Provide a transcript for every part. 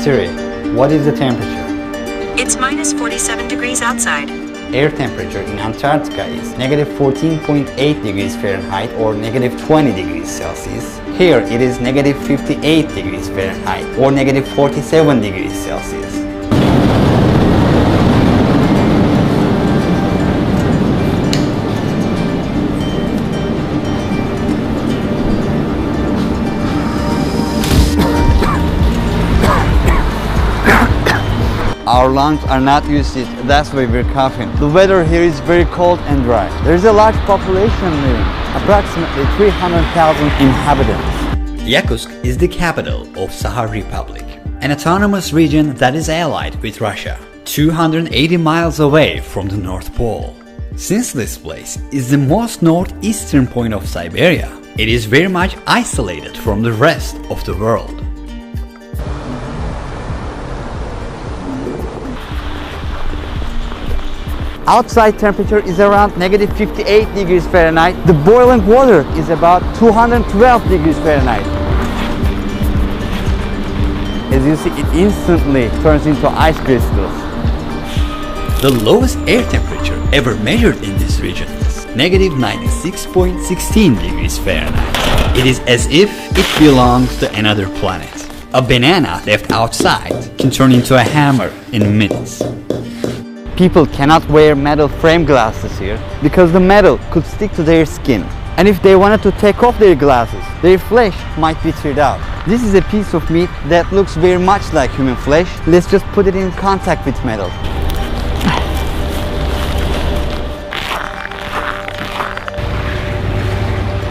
Siri, what is the temperature? It's minus 47 degrees outside. Air temperature in Antarctica is negative 14.8 degrees Fahrenheit or negative 20 degrees Celsius. Here it is negative 58 degrees Fahrenheit or negative 47 degrees Celsius. Our lungs are not used to it, that's why we're coughing. The weather here is very cold and dry. There is a large population living, approximately 300,000 inhabitants. Yakutsk is the capital of Sakha Republic, an autonomous region that is allied with Russia, 280 miles away from the North Pole. Since this place is the most northeastern point of Siberia, it is very much isolated from the rest of the world. Outside temperature is around negative 58 degrees Fahrenheit. The boiling water is about 212 degrees Fahrenheit. As you see, it instantly turns into ice crystals. The lowest air temperature ever measured in this region is negative 96.16 degrees Fahrenheit. It is as if it belongs to another planet. A banana left outside can turn into a hammer in minutes. People cannot wear metal frame glasses here because the metal could stick to their skin. And if they wanted to take off their glasses, their flesh might be teared out. This is a piece of meat that looks very much like human flesh. Let's just put it in contact with metal.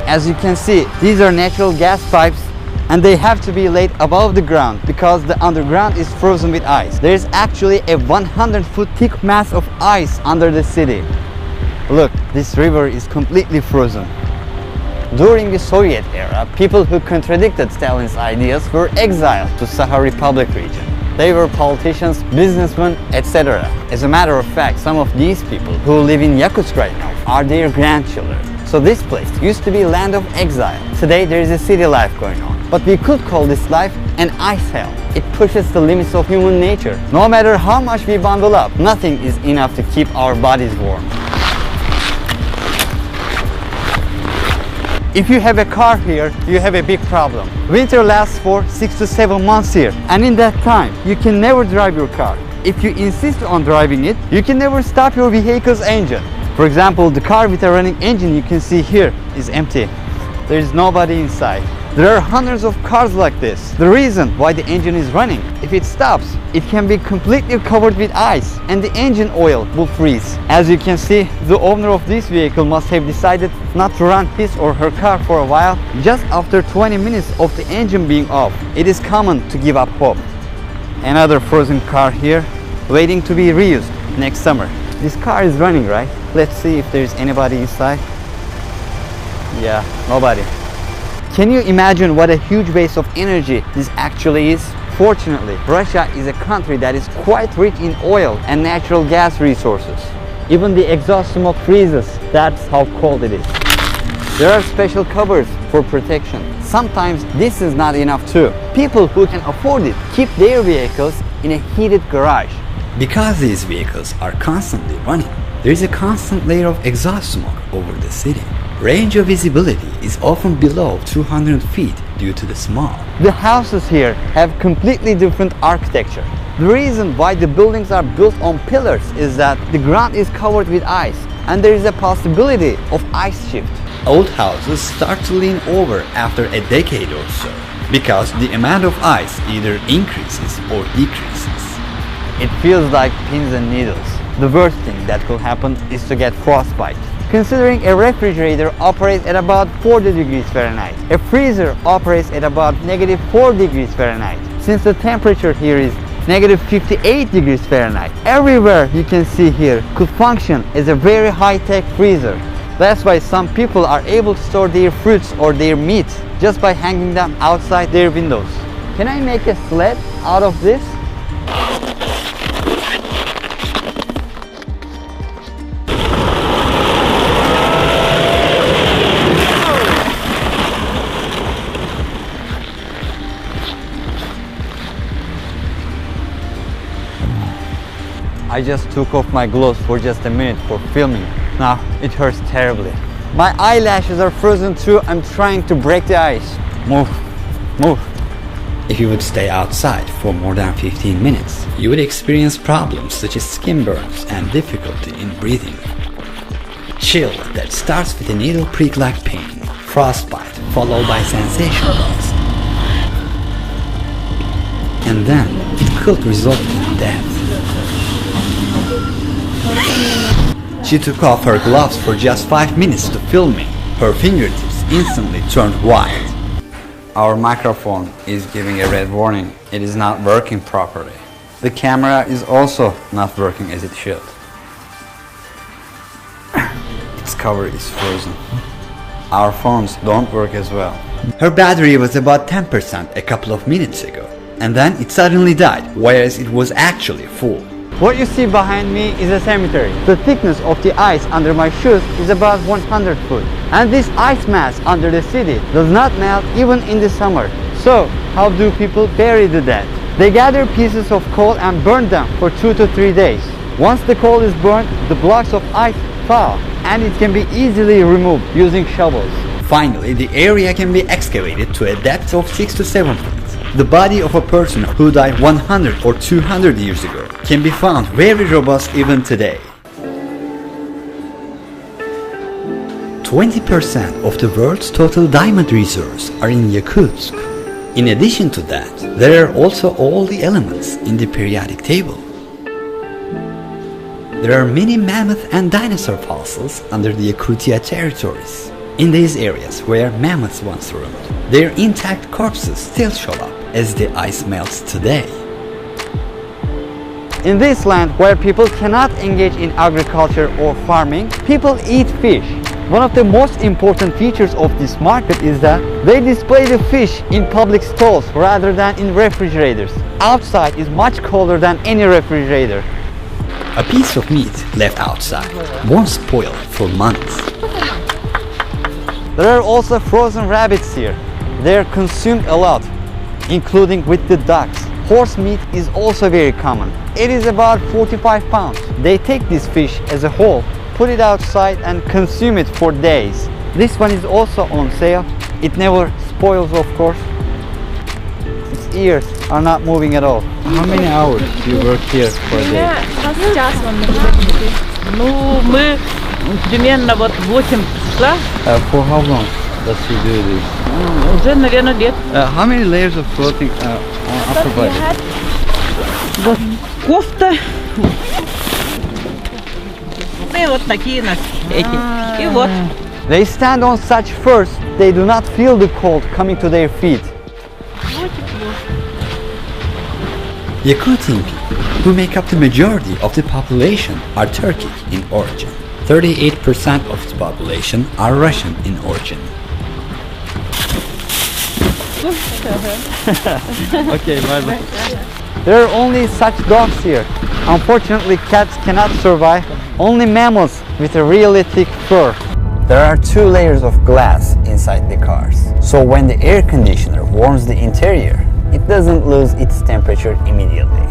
As you can see, these are natural gas pipes and they have to be laid above the ground because the underground is frozen with ice. There is actually a 100-foot thick mass of ice under the city. Look, this river is completely frozen. During the Soviet era, people who contradicted Stalin's ideas were exiled to Sakha Republic region. They were politicians, businessmen, etc. As a matter of fact, some of these people who live in Yakutsk right now are their grandchildren. So this place used to be land of exile. Today there is a city life going on. But we could call this life an ice hell. It pushes the limits of human nature. No matter how much we bundle up, nothing is enough to keep our bodies warm. If you have a car here, you have a big problem. Winter lasts for 6 to 7 months here, and in that time, you can never drive your car. If you insist on driving it, you can never stop your vehicle's engine. For example, the car with a running engine you can see here is empty. There is nobody inside. There are hundreds of cars like this. The reason why the engine is running, if it stops, it can be completely covered with ice and the engine oil will freeze. As you can see, the owner of this vehicle must have decided not to run his or her car for a while. Just after 20 minutes of the engine being off, it is common to give up hope. Another frozen car here, waiting to be reused next summer. This car is running, right? Let's see if there's anybody inside. Yeah, nobody. Can you imagine what a huge base of energy this actually is? Fortunately, Russia is a country that is quite rich in oil and natural gas resources. Even the exhaust smoke freezes, that's how cold it is. There are special covers for protection. Sometimes this is not enough too. People who can afford it keep their vehicles in a heated garage. Because these vehicles are constantly running, there is a constant layer of exhaust smoke over the city. Range of visibility is often below 200 feet due to the smog. The houses here have completely different architecture. The reason why the buildings are built on pillars is that the ground is covered with ice and there is a possibility of ice shift. Old houses start to lean over after a decade or so because the amount of ice either increases or decreases. It feels like pins and needles. The worst thing that could happen is to get frostbite. Considering a refrigerator operates at about 40 degrees Fahrenheit, a freezer operates at about negative 4 degrees Fahrenheit. Since the temperature here is negative 58 degrees Fahrenheit, everywhere you can see here could function as a very high-tech freezer. That's why some people are able to store their fruits or their meat just by hanging them outside their windows. Can I make a sled out of this? I just took off my gloves for just a minute for filming. Now it hurts terribly. My eyelashes are frozen too. I'm trying to break the ice. Move, move. If you would stay outside for more than 15 minutes, you would experience problems such as skin burns and difficulty in breathing. Chill that starts with a needle prick-like pain, frostbite followed by sensation loss, and then it could result in death. She took off her gloves for just 5 minutes to film me. Her fingertips instantly turned white. Our microphone is giving a red warning. It is not working properly. The camera is also not working as it should. Its cover is frozen. Our phones don't work as well. Her battery was about 10% a couple of minutes ago, and then it suddenly died, whereas it was actually full. What you see behind me is a cemetery. The thickness of the ice under my shoes is about 100 foot. And this ice mass under the city does not melt even in the summer. So, how do people bury the dead? They gather pieces of coal and burn them for 2 to 3 days. Once the coal is burned, the blocks of ice thaw, and it can be easily removed using shovels. Finally, the area can be excavated to a depth of 6 to 7 feet. The body of a person who died 100 or 200 years ago can be found very robust even today. 20% of the world's total diamond reserves are in Yakutsk. In addition to that, there are also all the elements in the periodic table. There are many mammoth and dinosaur fossils under the Yakutia territories. In these areas where mammoths once roamed, their intact corpses still show up as the ice melts today. In this land where people cannot engage in agriculture or farming, people eat fish. One of the most important features of this market is that they display the fish in public stalls rather than in refrigerators. Outside is much colder than any refrigerator. A piece of meat left outside won't spoil for months. There are also frozen rabbits here. They are consumed a lot, including with the ducks. Horse meat is also very common. It is about 45 pounds. They take this fish as a whole, put it outside and consume it for days. This one is also on sale. It never spoils, of course. Its ears are not moving at all. How many hours do you work here for a day? Ну, мы примерно вот 8 числа, For how long does she do this? уже, наверное, лет. How many layers of clothing on upper body? Вот кофта. И вот такие нас эти. И вот. They stand on such first, they do not feel the cold coming to their feet. Yakutian people, who make up the majority of the population, are Turkic in origin. 38% of its population are Russian in origin. Okay, bye-bye. There are only such dogs here. Unfortunately, cats cannot survive. Only mammals with a really thick fur. There are 2 layers of glass inside the cars. So when the air conditioner warms the interior, it doesn't lose its temperature immediately.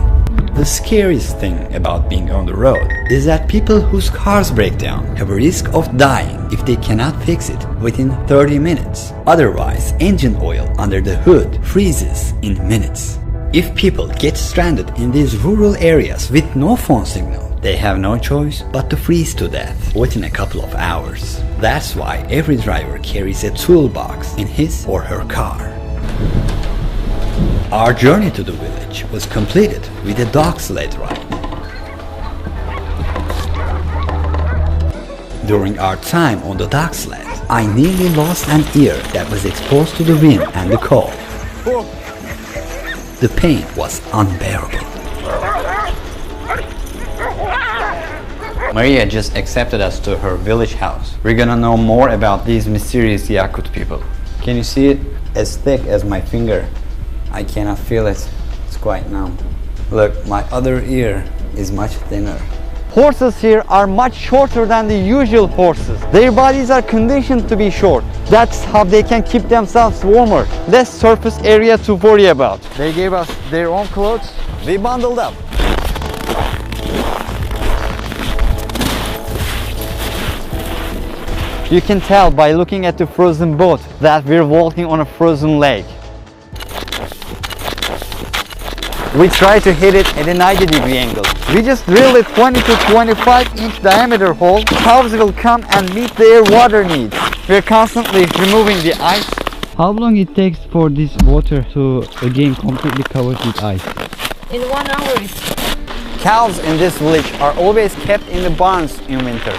The scariest thing about being on the road is that people whose cars break down have a risk of dying if they cannot fix it within 30 minutes. Otherwise, engine oil under the hood freezes in minutes. If people get stranded in these rural areas with no phone signal, they have no choice but to freeze to death within a couple of hours. That's why every driver carries a toolbox in his or her car. Our journey to the village was completed with a dog sled ride. During our time on the dog sled, I nearly lost an ear that was exposed to the wind and the cold. The pain was unbearable. Maria just accepted us to her village house. We're gonna know more about these mysterious Yakut people. Can you see it? As thick as my finger. I cannot feel it. It's quite numb. Look, my other ear is much thinner. Horses here are much shorter than the usual horses. Their bodies are conditioned to be short. That's how they can keep themselves warmer. Less surface area to worry about. They gave us their own clothes. We bundled up. You can tell by looking at the frozen boat that we're walking on a frozen lake. We try to hit it at a 90-degree angle. We just drill a 20 to 25 inch diameter hole. Cows will come and meet their water needs. We're constantly removing the ice. How long it takes for this water to again completely covered with ice? In 1 hour it's Cows in this village are always kept in the barns in winter.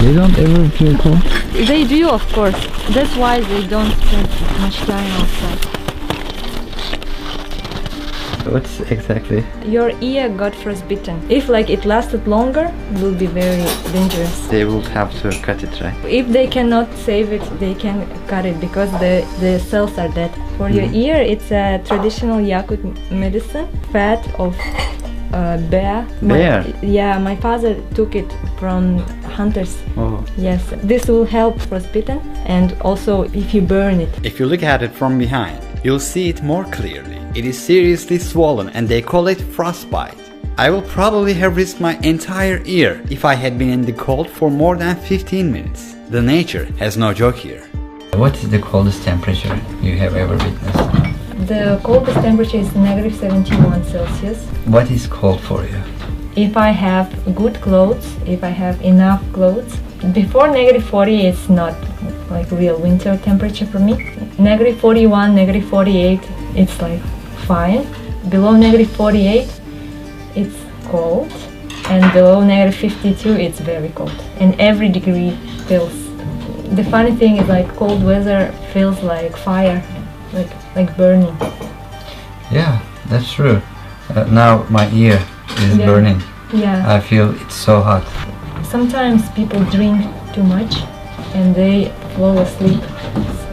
They don't ever feel cold? They do, of course. That's why they don't spend much time outside. What's exactly? Your ear got frostbitten. If it lasted longer, it will be very dangerous. They will have to cut it, right? If they cannot save it, they can cut it because the cells are dead. For your ear, it's a traditional Yakut medicine, fat of bear. Bear? Yeah, my father took it from hunters. Oh. Yes, this will help frostbitten, and also if you burn it. If you look at it from behind, you'll see it more clearly. It is seriously swollen and they call it frostbite. I will probably have risked my entire ear if I had been in the cold for more than 15 minutes. The nature has no joke here. What is the coldest temperature you have ever witnessed? The coldest temperature is negative 71 Celsius. What is cold for you? If I have good clothes, if I have enough clothes, before negative 40 it's not real winter temperature for me. Negative 41, negative 48, it's fine. Below negative 48, it's cold, and below negative 52, it's very cold. And every degree feels. The funny thing is cold weather feels like fire, like burning. Yeah, that's true. Now my ear is burning. Yeah. I feel it's so hot. Sometimes people drink too much and they fall asleep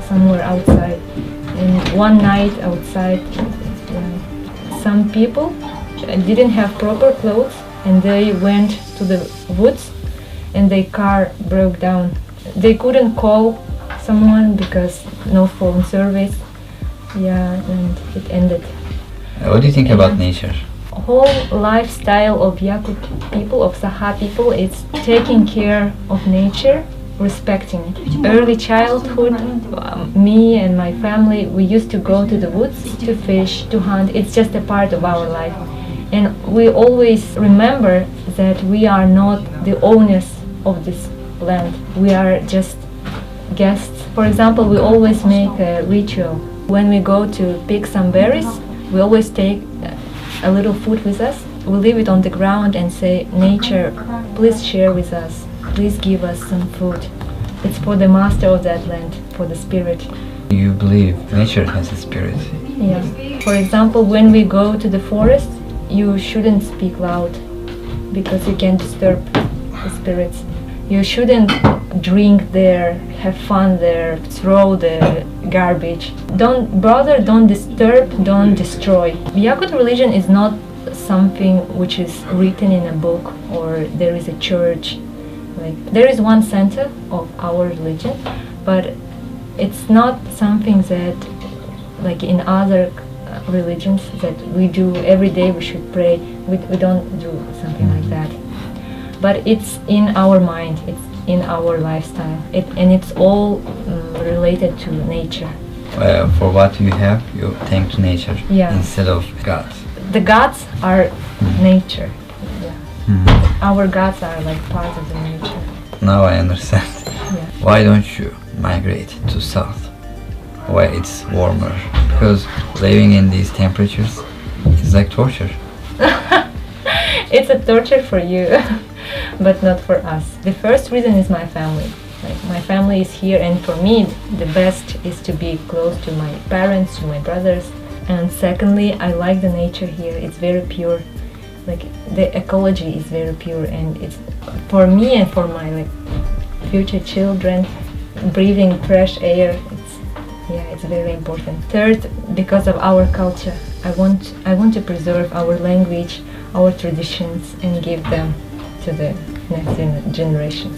somewhere outside. And one night outside, some people didn't have proper clothes and they went to the woods and their car broke down. They couldn't call someone because no phone service. Yeah, and it ended. What do you think about nature? Whole lifestyle of Yakut people, of Saha people, it's taking care of nature, respecting it. Early childhood, me and my family, we used to go to the woods to fish, to hunt. It's just a part of our life. And we always remember that we are not the owners of this land. We are just guests. For example, we always make a ritual. When we go to pick some berries, we always take a little food with us. We leave it on the ground and say, nature, please share with us. Please give us some food. It's for the master of that land, for the spirit. You believe nature has a spirit? Yeah. For example, when we go to the forest, you shouldn't speak loud because you can disturb the spirits. You shouldn't drink there, have fun there, throw the garbage. Don't bother, don't disturb, don't destroy. Yakut religion is not something which is written in a book or there is a church. There is one center of our religion, but it's not something that in other religions that we do every day. We should pray. We don't do something like that. But it's in our mind, it's in our lifestyle, and it's all related to nature. For what you have, you thank to nature instead of God. The gods are nature. Yeah. Our gods are part of the nature. Now I understand. Yeah. Why don't you migrate to south, where it's warmer? Because living in these temperatures is like torture. It's a torture for you, but not for us. The first reason is my family. My family is here, and for me, the best is to be close to my parents, to my brothers. And secondly, I like the nature here. It's very pure. The ecology is very pure, and it's for me and for my future children. Breathing fresh air, it's very important. Third, because of our culture, I want to preserve our language, our traditions, and give them to the next generations.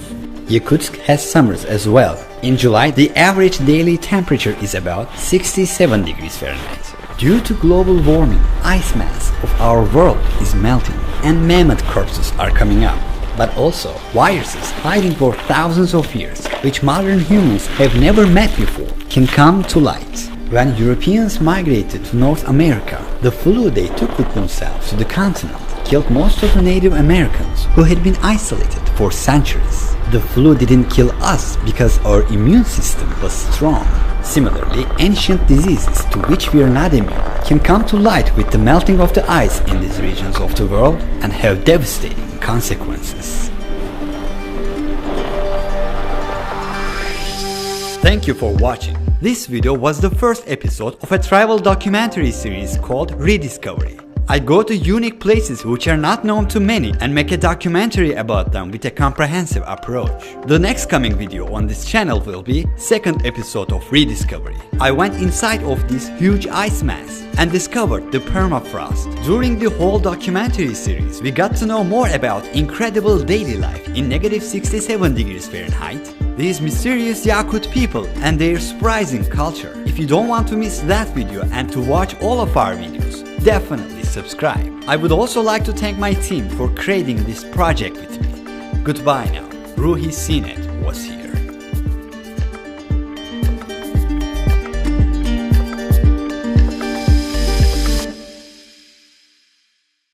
Yakutsk has summers as well. In July, the average daily temperature is about 67 degrees Fahrenheit. Due to global warming, ice mass of our world is melting and mammoth corpses are coming up. But also viruses hiding for thousands of years, which modern humans have never met before, can come to light. When Europeans migrated to North America, the flu they took with themselves to the continent killed most of the Native Americans who had been isolated for centuries. The flu didn't kill us because our immune system was strong. Similarly, ancient diseases to which we are not immune can come to light with the melting of the ice in these regions of the world and have devastating consequences. Thank you for watching. This video was the first episode of a travel documentary series called Rediscovery. I go to unique places which are not known to many and make a documentary about them with a comprehensive approach. The next coming video on this channel will be second episode of Rediscovery. I went inside of this huge ice mass and discovered the permafrost. During the whole documentary series, we got to know more about incredible daily life in -67 degrees Fahrenheit, these mysterious Yakut people and their surprising culture. If you don't want to miss that video and to watch all of our videos, definitely subscribe. I would also like to thank my team for creating this project with me. Goodbye now. Ruhi Sinet was here.